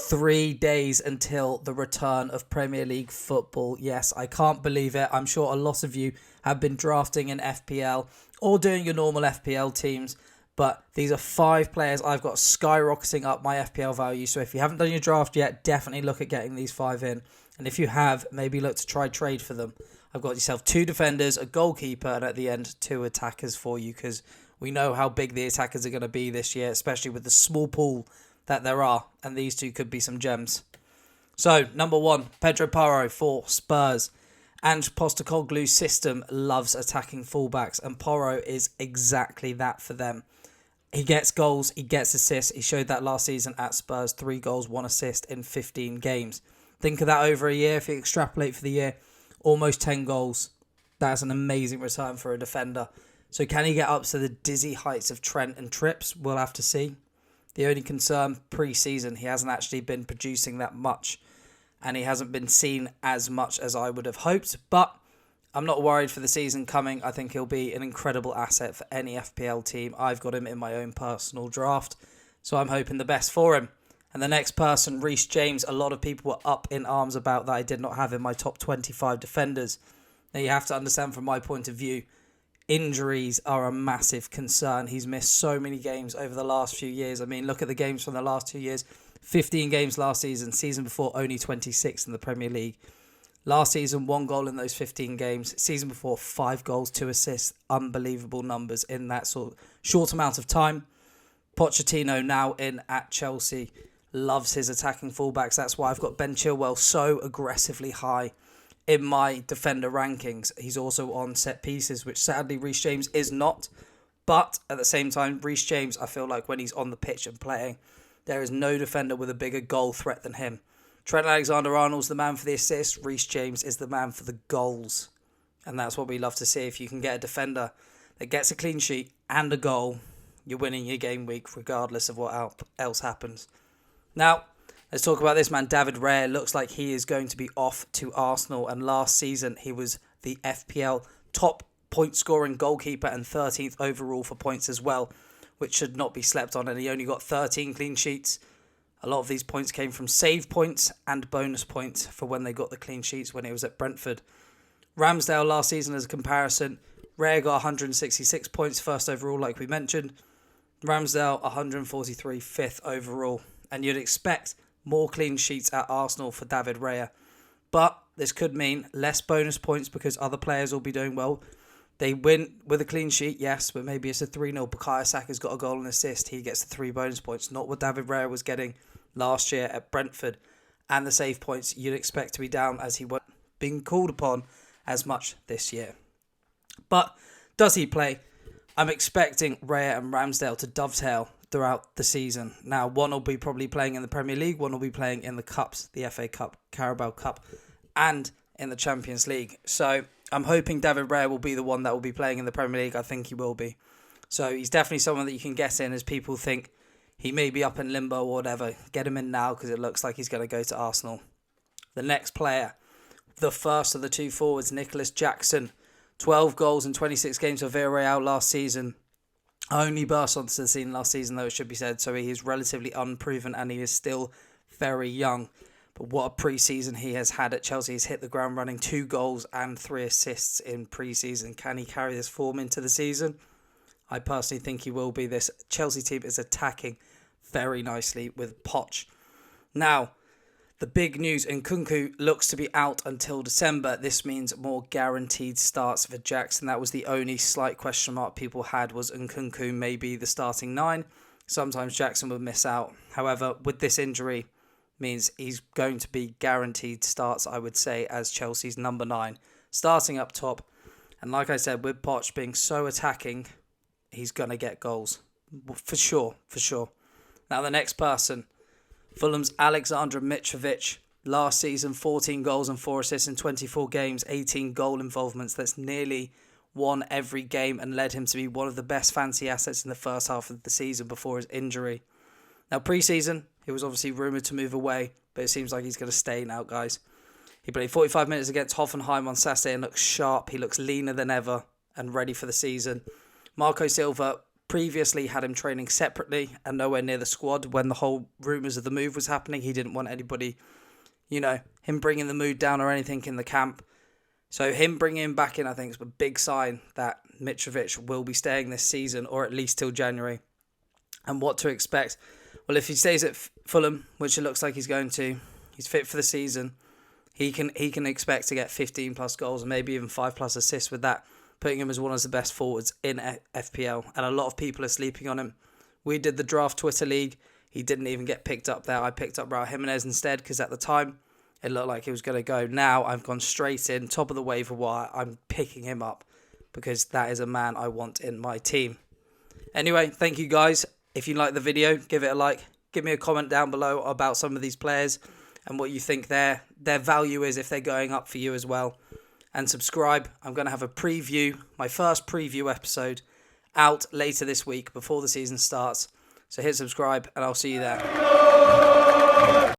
3 days until the return of Premier League football. Yes, I can't believe it. I'm sure a lot of you have been drafting in FPL or doing your normal FPL teams. But these are 5 players I've got skyrocketing up my FPL value. So if you haven't done your draft yet, definitely look at getting these 5 in. And if you have, maybe look to try trade for them. I've got yourself 2 defenders, a goalkeeper, and at the end, 2 attackers for you. Because we know how big the attackers are going to be this year, especially with the small pool that there are. And these 2 could be some gems. So, number 1, Pedro for Spurs. And Postecoglou's system loves attacking fullbacks. And Porro is exactly that for them. He gets goals, he gets assists. He showed that last season at Spurs. 3 goals, 1 assist in 15 games. Think of that over a year. If you extrapolate for the year, almost 10 goals. That's an amazing return for a defender. So can he get up to the dizzy heights of Trent and Trips? We'll have to see. The only concern, pre-season, he hasn't actually been producing that much. And he hasn't been seen as much as I would have hoped. But I'm not worried for the season coming. I think he'll be an incredible asset for any FPL team. I've got him in my own personal draft. So I'm hoping the best for him. And the next person, Rhys James, a lot of people were up in arms about that I did not have in my top 25 defenders. Now you have to understand from my point of view, injuries are a massive concern. He's missed so many games over the last few years. I mean, look at the games from the last 2 years. 15 games last season. Season before, only 26 in the Premier League. Last season, 1 goal in those 15 games. Season before, 5 goals, 2 assists. Unbelievable numbers in that sort of short amount of time. Pochettino now in at Chelsea. Loves his attacking fullbacks. That's why I've got Ben Chilwell so aggressively high in my defender rankings. He's also on set pieces, which sadly Rhys James is not. But at the same time, Rhys James, I feel like when he's on the pitch and playing, there is no defender with a bigger goal threat than him. Trent Alexander-Arnold's the man for the assists. Rhys James is the man for the goals. And that's what we love to see. If you can get a defender that gets a clean sheet and a goal, you're winning your game week regardless of what else happens. Now, let's talk about this man, David Raya. Looks like he is going to be off to Arsenal. And last season, he was the FPL top point-scoring goalkeeper and 13th overall for points as well, which should not be slept on. And he only got 13 clean sheets. A lot of these points came from save points and bonus points for when they got the clean sheets when he was at Brentford. Ramsdale last season as a comparison, Raya got 166 points first overall like we mentioned. Ramsdale 143 fifth overall. And you'd expect more clean sheets at Arsenal for David Raya. But this could mean less bonus points because other players will be doing well. They win with a clean sheet, yes, but maybe it's a 3-0. Bukayo Saka's got a goal and assist. He gets the 3 bonus points. Not what David Raya was getting last year at Brentford. And the save points you'd expect to be down as he wasn't being called upon as much this year. But does he play? I'm expecting Raya and Ramsdale to dovetail throughout the season. Now, one will be probably playing in the Premier League, one will be playing in the Cups, the FA Cup, Carabao Cup, and in the Champions League. So I'm hoping David Raya will be the one that will be playing in the Premier League. I think he will be. So he's definitely someone that you can get in as people think he may be up in limbo or whatever. Get him in now because it looks like he's going to go to Arsenal. The next player, the first of the 2 forwards, Nicholas Jackson. 12 goals in 26 games for Villarreal last season. Only burst onto the scene last season, though, it should be said. So he is relatively unproven and he is still very young. But what a pre-season he has had at Chelsea. He's hit the ground running, 2 goals and 3 assists in pre-season. Can he carry this form into the season? I personally think he will be. This Chelsea team is attacking very nicely with Poch. Now, the big news, Nkunku looks to be out until December. This means more guaranteed starts for Jackson. That was the only slight question mark people had, was Nkunku maybe the starting 9. Sometimes Jackson would miss out. However, with this injury, means he's going to be guaranteed starts, I would say, as Chelsea's number 9, starting up top. And like I said, with Poch being so attacking, he's going to get goals. For sure. Now the next person, Fulham's Alexandra Mitrovich. Last season, 14 goals and 4 assists in 24 games, 18 goal involvements. That's nearly won every game and led him to be one of the best fantasy assets in the first half of the season before his injury. Now, pre-season, he was obviously rumoured to move away, but it seems like he's going to stay now, guys. He played 45 minutes against Hoffenheim on Saturday and looks sharp. He looks leaner than ever and ready for the season. Marco Silva, previously had him training separately and nowhere near the squad when the whole rumours of the move was happening. He didn't want anybody, him bringing the mood down or anything in the camp. So him bringing him back in, I think, is a big sign that Mitrovich will be staying this season, or at least till January. And what to expect? Well, if he stays at Fulham, which it looks like he's going to, he's fit for the season. He can expect to get 15 plus goals and maybe even 5 plus assists with that, putting him as one of the best forwards in FPL. And a lot of people are sleeping on him. We did the draft Twitter league. He didn't even get picked up there. I picked up Raul Jimenez instead because at the time it looked like he was going to go. Now I've gone straight in, top of the waiver wire. I'm picking him up because that is a man I want in my team. Anyway, thank you guys. If you like the video, give it a like. Give me a comment down below about some of these players and what you think their value is if they're going up for you as well. And subscribe. I'm going to have a preview, my first preview episode, out later this week before the season starts. So hit subscribe and I'll see you there.